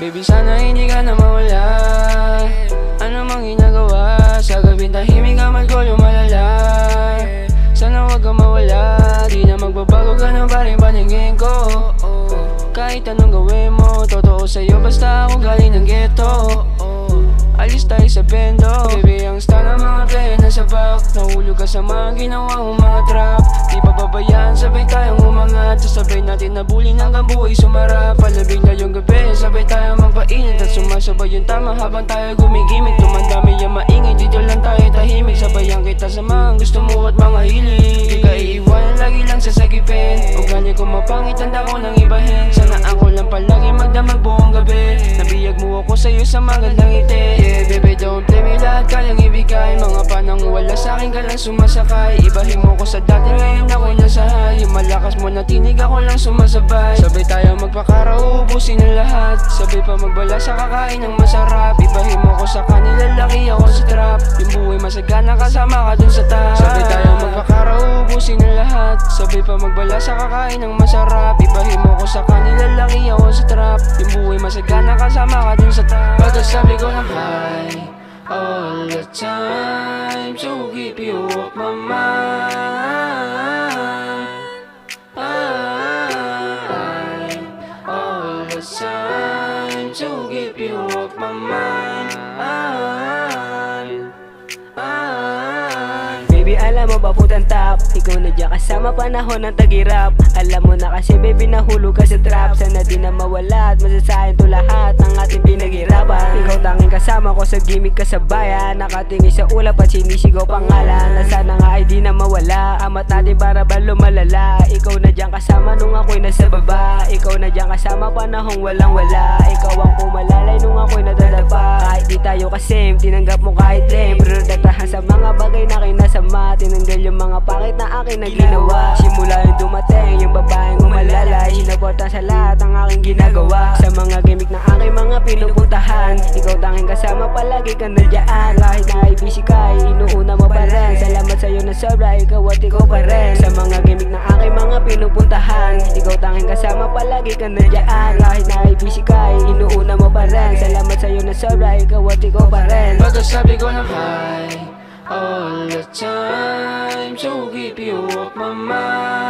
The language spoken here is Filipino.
Baby, sana hindi ka na mawala. Ano mang ginagawa, sa gabi tahimik ka man ko lumalala. Sana wag ka mawala, di na magbabago, ganun pa rin paningin ko. Kahit anong gawin mo, totoo sa'yo basta ako galing ng ghetto. Alis tayo sa bendo, baby, ang star ng mga player na sa back. Nahulog ka sa mga ginawa mong mga trap. Di pa babayaan, sabay tayong umangat. Sasabay natin na bullying hanggang buhay sumarap. Palabing na yung gabi, sabay tayong magpainit at sumasabay yung tama habang tayo gumigimik. Tumandami yung maingay, dito lang tayo tahimik. Sabayan kita sa mga gusto mo at mga hilig. Di ka iiwanan, lagi lang sasagipin. Ugali ko mapangit, tanda ko nang ibahin. Sana ako lang palagi magdamag buong gabi. Nabiyag mo ako sa'yo sa magandang ngiti. Yeah, baby, don't play me, lahat kayang ibigay. Mga panang wala sa'kin ka lang sumasakay. Ibahin mo ko sa dati, ngayon ako nasahay. Yung malakas mo na tinig, ako lang sumasabay. Sabay tayo magpakara, uubusin ang lahat. Sabay pa magbala sa kakain ng masarap. Ibahin mo ko sa kanila, laki ako sa trap. Yung buhay masagana, kasama ka dun sa taas. Sabay tayo magpakara, uubusin ang lahat. Sabay pa magbala sa kakain ng masarap. Ibahin mo ko sa kanila, laki ako sa trap. Yung buhay masagana, kasama ka dun sa taas. Pagkasabi ko ng hi all the time, so keep you off my mind. All the time, so keep you off my mind. Baby, alam mo ba putang top? Ikaw na dyan kasama panahon ng tagirap. Alam mo na kasi baby, nahulog ka sa trap. Sana di na mawala at masasahin to lahat ng ating pinaghirapan. Ikaw tanging kasama ko sa gimmick ka sa bayan. Nakatingin sa ulap at sinisigaw pangalan. Na sana nga ay di na mawala. Amat natin para ba lumalala. Ikaw na dyan kasama nung ako'y nasa baba. Ikaw na dyan kasama panahong walang wala. Ikaw ang pumalalay nung ako'y nadadapa. Kahit di tayo kasame, tinanggap mo kahit lame. Produktahan sa mga bagay na kinasama. Tinanggal yung mga pangit na akin na ginawa. Simula yung dumating, yung babaeng umalalay. Sinaportan sa lahat ang aking ginagawa. Sa mga gimmick na aking mga pinupuntahan. Ikaw tanging kasama, palagi ka nandiyan. Kahit na ay busy ka, inuuna mo pa rin. Salamat sa'yo na sobra, ikaw at ikaw pa rin. Sa mga gimmick na aking mga pinupuntahan. Ikaw tanging kasama, palagi ka nandiyan. Kahit na ay busy ka, inuuna mo pa rin. Salamat sa'yo na sobra, ikaw at ikaw pa rin. Pagkasabi ko ng hi all the time, so keep you off my mind.